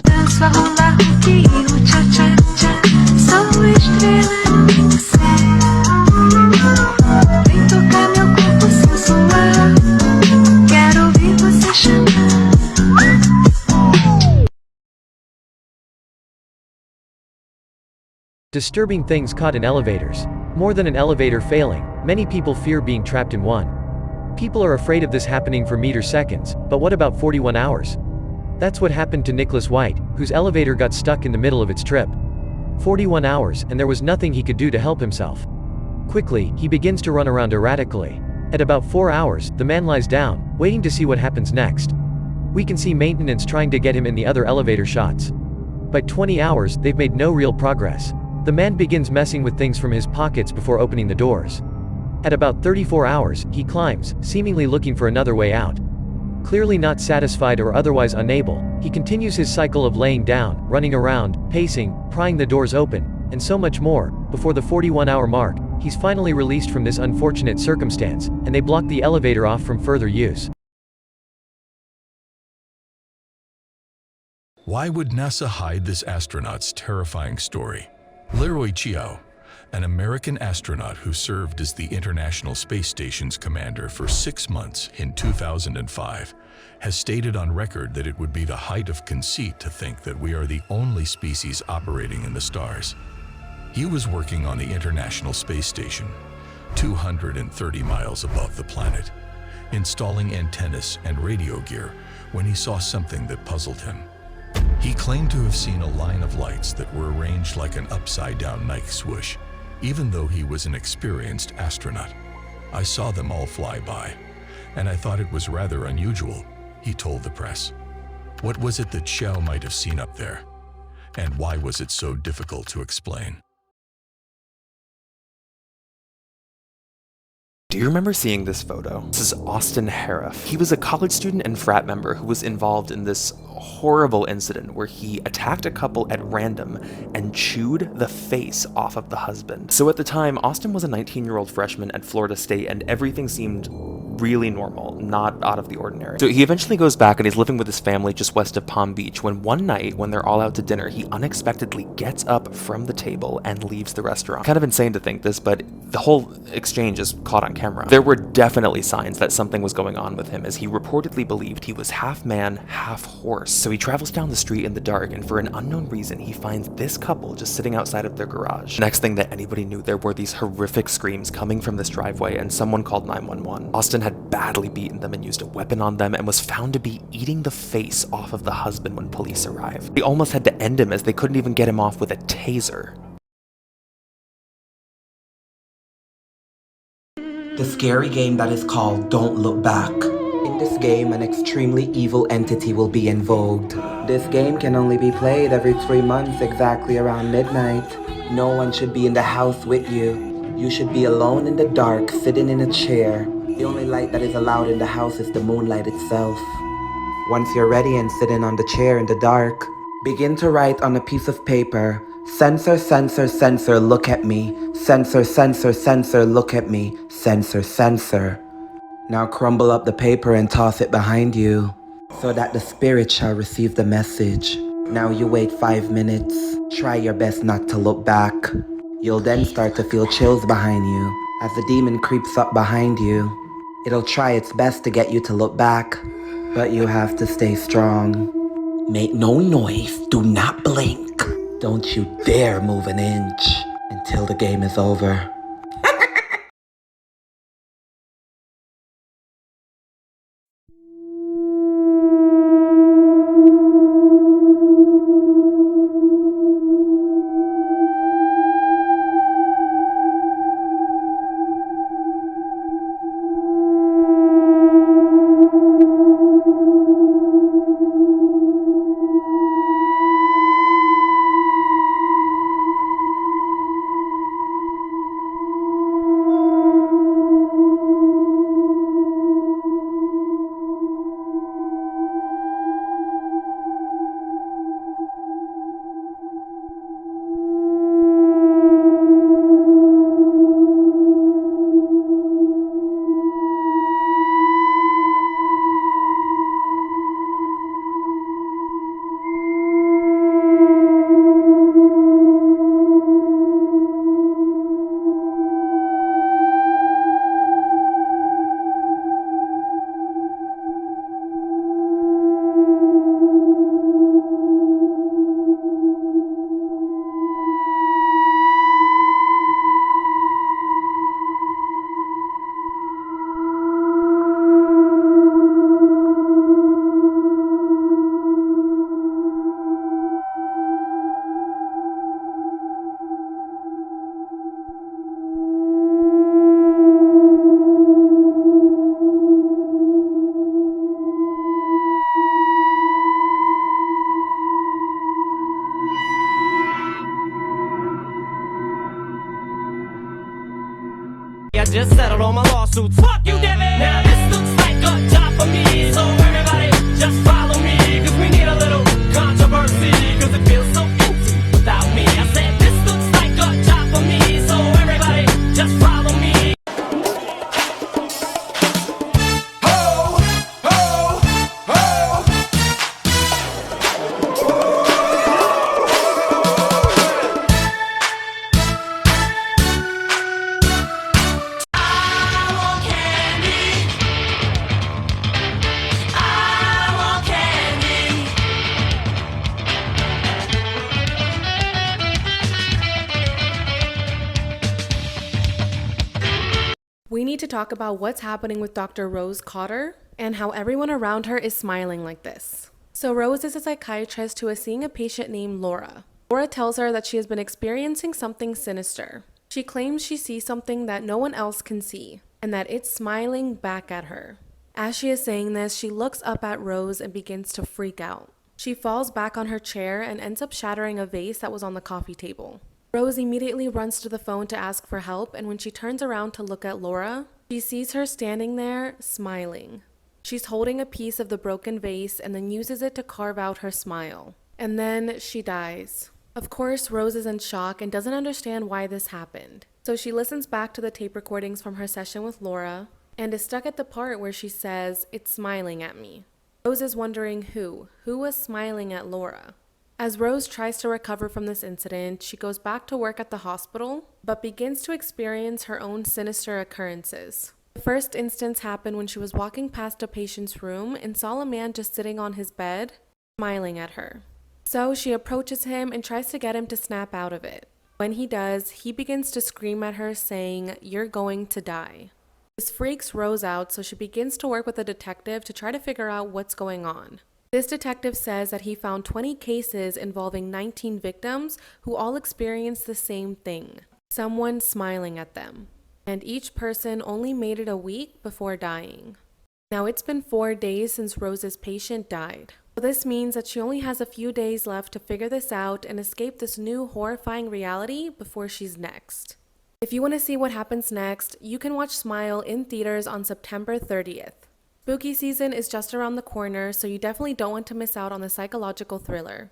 Danço a rolar com fio, tchá tchá tchá. Sou estrela no céu. Vem tocar meu corpo sensual. Quero ouvir você chamar. Disturbing things caught in elevators. More than an elevator failing, many people fear being trapped in one. People are afraid of this happening for meter seconds, but what about 41 hours? That's what happened to Nicholas White, whose elevator got stuck in the middle of its trip. 41 hours, and there was nothing he could do to help himself. Quickly, he begins to run around erratically. At about 4 hours, the man lies down, waiting to see what happens next. We can see maintenance trying to get him in the other elevator shots. By 20 hours, they've made no real progress. The man begins messing with things from his pockets before opening the doors. At about 34 hours, he climbs, seemingly looking for another way out. Clearly not satisfied or otherwise unable, he continues his cycle of laying down, running around, pacing, prying the doors open, and so much more. Before the 41-hour mark, he's finally released from this unfortunate circumstance, and they block the elevator off from further use. Why would NASA hide this astronaut's terrifying story? Leroy Chiao, an American astronaut who served as the International Space Station's commander for 6 months in 2005, has stated on record that it would be the height of conceit to think that we are the only species operating in the stars. He was working on the International Space Station, 230 miles above the planet, installing antennas and radio gear when he saw something that puzzled him. He claimed to have seen a line of lights that were arranged like an upside-down Nike swoosh, even though he was an experienced astronaut. "I saw them all fly by, and I thought it was rather unusual," he told the press. What was it that Chiao might have seen up there? And why was it so difficult to explain? Do you remember seeing this photo? This is Austin Harif. He was a college student and frat member who was involved in this horrible incident where he attacked a couple at random and chewed the face off of the husband. So at the time, Austin was a 19-year-old freshman at Florida State and everything seemed really normal, not out of the ordinary. So he eventually goes back and he's living with his family just west of Palm Beach when one night, when they're all out to dinner, he unexpectedly gets up from the table and leaves the restaurant. Kind of insane to think this, but the whole exchange is caught on camera. There were definitely signs that something was going on with him, as he reportedly believed he was half man, half horse. So he travels down the street in the dark, and for an unknown reason, he finds this couple just sitting outside of their garage. Next thing that anybody knew, there were these horrific screams coming from this driveway, and someone called 911. Austin had badly beaten them and used a weapon on them, and was found to be eating the face off of the husband when police arrived. They almost had to end him, as they couldn't even get him off with a taser. The scary game that is called Don't Look Back. In this game, an extremely evil entity will be invoked. This game can only be played every 3 months, exactly around midnight. No one should be in the house with you. You should be alone in the dark, sitting in a chair. The only light that is allowed in the house is the moonlight itself. Once you're ready and sitting on the chair in the dark, begin to write on a piece of paper, "Censor, censor, censor, look at me. Censor, censor, censor, look at me. Censor, censor." Now crumble up the paper and toss it behind you, so that the spirit shall receive the message. Now you wait 5 minutes. Try your best not to look back. You'll then start to feel chills behind you. As the demon creeps up behind you, it'll try its best to get you to look back, but you have to stay strong. Make no noise, do not blink. Don't you dare move an inch until the game is over. need to talk about what's happening with Dr. Rose Cotter and how everyone around her is smiling like this. So Rose is a psychiatrist who is seeing a patient named Laura. Laura tells her that she has been experiencing something sinister. She claims she sees something that no one else can see, and that it's smiling back at her. As she is saying this, she looks up at Rose and begins to freak out. She falls back on her chair and ends up shattering a vase that was on the coffee table. Rose immediately runs to the phone to ask for help, and when she turns around to look at Laura, she sees her standing there, smiling. She's holding a piece of the broken vase and then uses it to carve out her smile. And then she dies. Of course, Rose is in shock and doesn't understand why this happened. So she listens back to the tape recordings from her session with Laura and is stuck at the part where she says, "It's smiling at me." Rose is wondering who was smiling at Laura. As Rose tries to recover from this incident, she goes back to work at the hospital, but begins to experience her own sinister occurrences. The first instance happened when she was walking past a patient's room and saw a man just sitting on his bed, smiling at her. So she approaches him and tries to get him to snap out of it. When he does, he begins to scream at her saying, "You're going to die." This freaks Rose out, so she begins to work with a detective to try to figure out what's going on. This detective says that he found 20 cases involving 19 victims who all experienced the same thing, someone smiling at them. And each person only made it a week before dying. Now it's been 4 days since Rose's patient died. So this means that she only has a few days left to figure this out and escape this new horrifying reality before she's next. If you want to see what happens next, you can watch Smile in theaters on September 30th. Spooky season is just around the corner, so you definitely don't want to miss out on the psychological thriller.